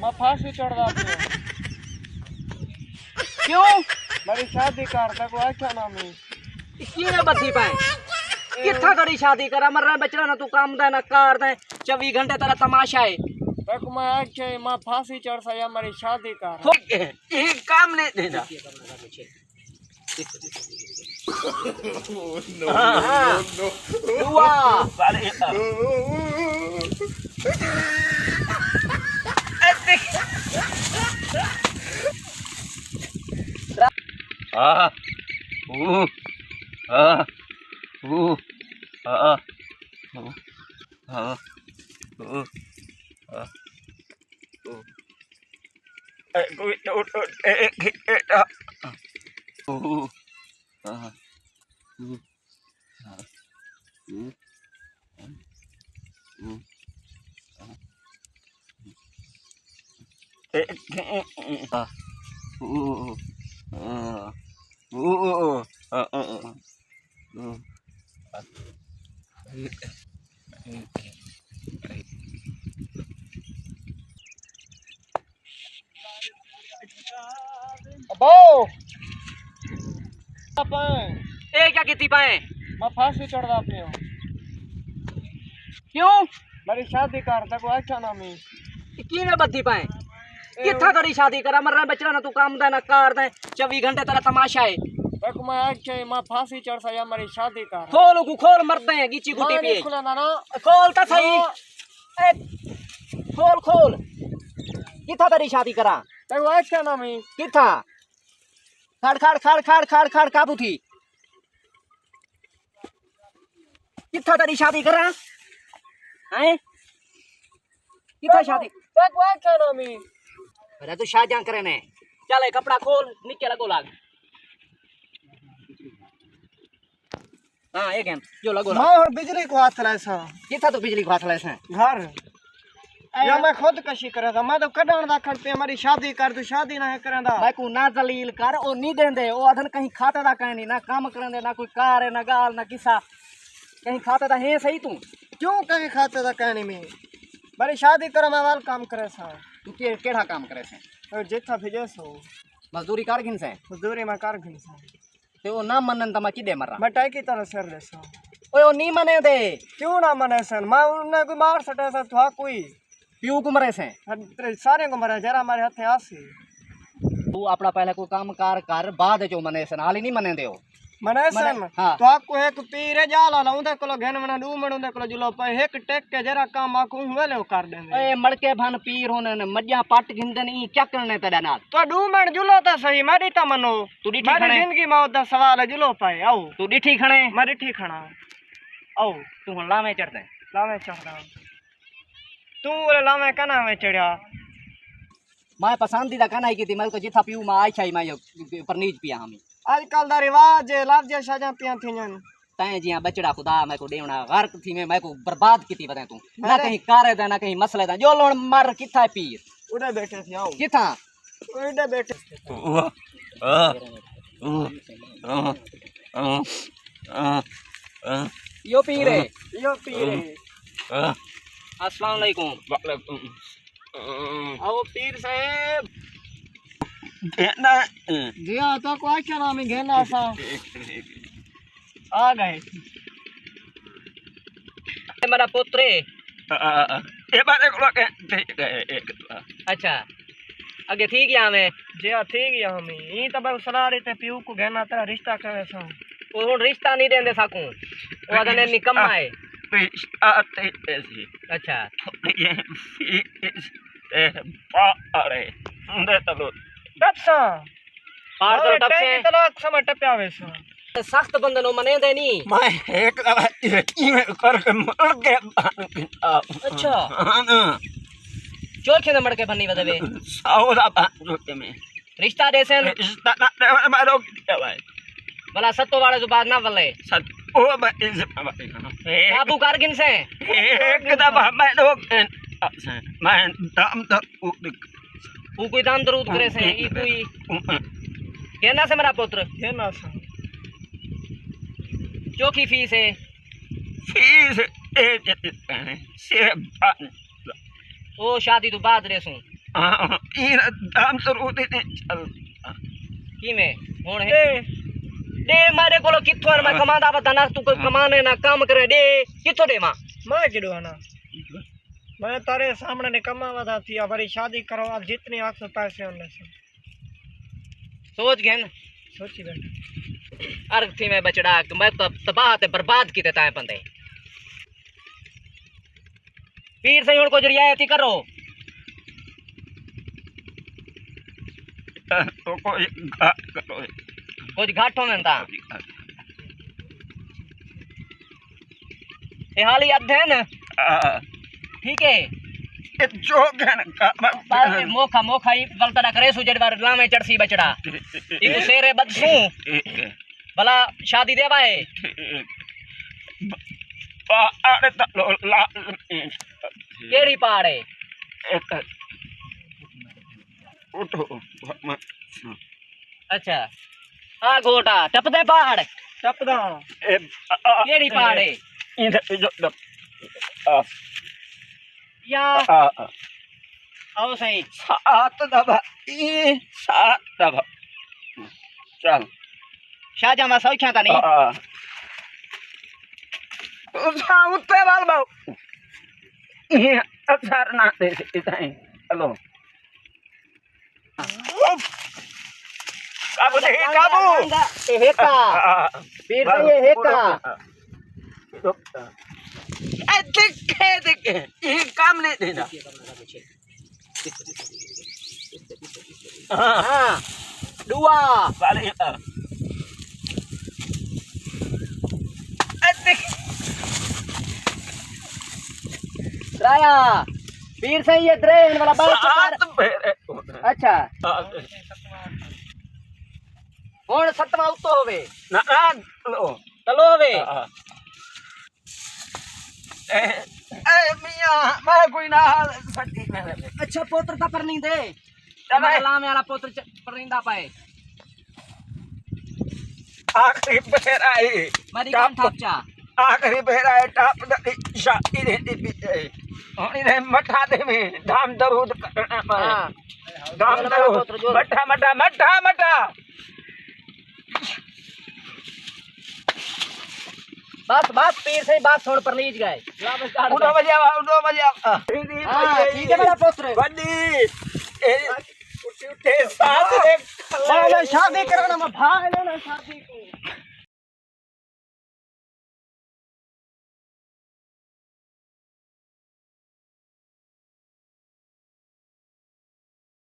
मैं फांसी चढ़दा पियो। क्यों? मेरी शादी करता को अच्छा ना मैं किने बत्ती पाए किथा करी शादी करा मर रहा बचड़ा ना तू काम दे ना कार दे 24 घंटे तेरा तमाशा है। देखो मैं अच्छा मैं फांसी चढ़ सा या मेरी शादी कर हो ये काम नहीं देना। दुआ Ah, ah, ah, ah, अबो पाए ए क्या किती पाए मैं फांसी चढ़दा पियो। क्यों? मेरी शादी करता को अच्छा ना मैं किने बत्ती पाए किथा करी शादी करा मर रहा बचड़ा ना तू काम दे ना कार दे 24 घंटे तेरा तमाशा है। देखो मैं अच्छा मैं फांसी चढ़ सा या मेरी शादी कर खोल को खोल मरते हैं गीची गुटी पे खुला ना ना खोल तो सही ए, खोल खोल किथा तेरी शादी करा देखो अच्छा ना मैं किथा खड़ खड़ खड़ खड़ खड़ खड़ काबू थी किथा तेरी शादी करा हैं किथा शादी देखो अच्छा ना मैं अरे तू शादियां करे ने चल कपड़ा खोल नीचे लगो लाग हाँ एक हैं जो लगो मैं और बिजली को हाथ लाए सा किथा तो बिजली को हाथ लाए से घर या मैं खुद कशी करे था मैं तो कढण दा खड़ पे हमारी शादी कर तू शादी ना करेंदा भाई को ना दलील कर ओ नहीं देंदे ओ अधन कहीं खाते दा कहनी ना काम करेंदे ना कोई कार है ना गाल ना किसा कहीं खाते दा है सही तू क्यों कहीं खाते दा कहनी में मेरी शादी कर मैं वाल काम करे सा तू केड़ा काम करे से और जिथा भेजे सो मजदूरी कर गिन से मजदूरी में कर घिन सा ते ओ ना मनन तमा किदे मरा मैं टाई की तरह सर ले सा ओए ओ नहीं मने दे क्यों ना मने सन मैं उन्हें कोई मार सटे सा था कोई प्यू को मरे से तेरे सारे को मरे जरा हमारे हाथे आसी तू अपना पहले कोई काम कार कर बाद जो मने से हाल ही नहीं मने दे ओ मने सन हाँ। तो आपको एक पीरे जाला लाउंदे कोलो घेन मना दू मणुंदे कोलो जुलो पे एक टेक के जरा काम आकू वेले कर देंगे ए मड़के भन पीर होने ने मज्जा पट गिंदे नहीं क्या करने तेरा नाल तो दू मण जुलो तो सही मेरी ता मनो तू डिठी मेरी खणे जिंदगी मौत दा सवाल है जुलो पाए आओ तू डिठी खणे मैं डिठी खड़ा आओ तू हुन लावे चढ़दे लावे चढ़ा तू बोले लावे कना में चढ़या मैं पसंदीदा कनाई की थी मैं तो जिथा पीऊ मैं आई छाई मैं परनीज पिया हमी आजकल दा रिवाज है लावजे शाजा पिया थियन तैं जिया बचड़ा खुदा मैं को देवना गर्क थी मैं को बर्बाद की थी बताए तू ना कहीं कारे दा ना कहीं मसले दा जो लोण मर किथा है पीर उड़े बैठे थे आओ किथा उड़े बैठे यो पीर है यो पीर अस्सलाम वालेकुम आओ पीर साहब Kena. जी हाँ तो को अच्छा नाम घेना सा आ गए मेरा पुत्र है Ibarat kalau kan. अच्छा आगे ठीक है मैं जी हाँ ठीक है हम ये तो बस सलाह रहे थे पीऊ को घेना तेरा रिश्ता करे सा वो हुन रिश्ता नहीं देंदे साकू वो अदने निकम्मा है अच्छा टप सा पार तो टप से तलाक समय टप्या वे सा सख्त बंधनों मने देनी मैं एक करके मर गया अच्छा चोर खेने मड़के बन्नी बदबे सौदा बात में रिश्ता देसन रिश्ता ना बारो क्या भाई भला सत्तो वाले जो बात ना बल्ले सत ओ इस काबू कर गिन से एक दफा मैं लोग मैं दम तक वो कोई दान दरूद करे से ई कोई कहना से मेरा पुत्र घेना सा चौकी फीस है फीस सिर्फ ओ शादी तो बाद रे सू इन दाम दरूद ने चल की में हुन है दे मारे कोलो किथो मैं कमांदा पता ना तू कोई कमाने ना काम करे दे किथो दे मां मैं किडो है ना मैं तारे सामने ने कमावा था थी हमारी शादी करो अब जितनी आख पैसे उनने से सोच गए न सोची बैठा अर्ग थी मैं बचड़ा मैं तो तबाह ते बर्बाद कीते ताए बंदे पीर से हुन को रियायत करो तो कोई घाट करो कुछ घाटो में ता ए हाली अध्ययन ठीक है ए जोगन का बारे मोखा मोखा ही गलतड़ा करे सु जड़ बार लामे चढ़सी बचड़ा इको शेरे बदसू भला शादी देवा है पाड़ तलो ला केड़ी पहाड़ है उठो अच्छा आ गोटा टप दे पहाड़ टपदा केड़ी पहाड़ है इधर जो या आओ सही सात दबा ई सात दबा चल शाहजहां सौख्या ता नहीं उसा उत्ते वाल बाऊ ये अक्षर ना दे इताई हेलो काबू दे काबू ए हेका पीर से ये हेका ए दिखे ये काम नहीं देना हां दुआ वाले राया पीर से ये ड्रेन वाला बाल सात अच्छा हुन सतवा उत्तो होवे ना लो चलो होवे ए मियां मैं कोई ना फटी मेरे अच्छा पोत्र का परनी दे चलो लामे वाला पोत्र परनिंदा पाए आखिरी बेर आई मारी कान ठापचा आखिरी बेर आई टाप दी शादी दे दी पीछे और इधर मठा दे में धाम दरूद करना पड़े धाम दरूद मठा मठा मठा मठा बस बस पीर से बात छोड़ पर नीच गए उठो बजा ठीक है मेरा पुत्र बड़ी उठे साथ दे शादी करना मैं भाग लेना शादी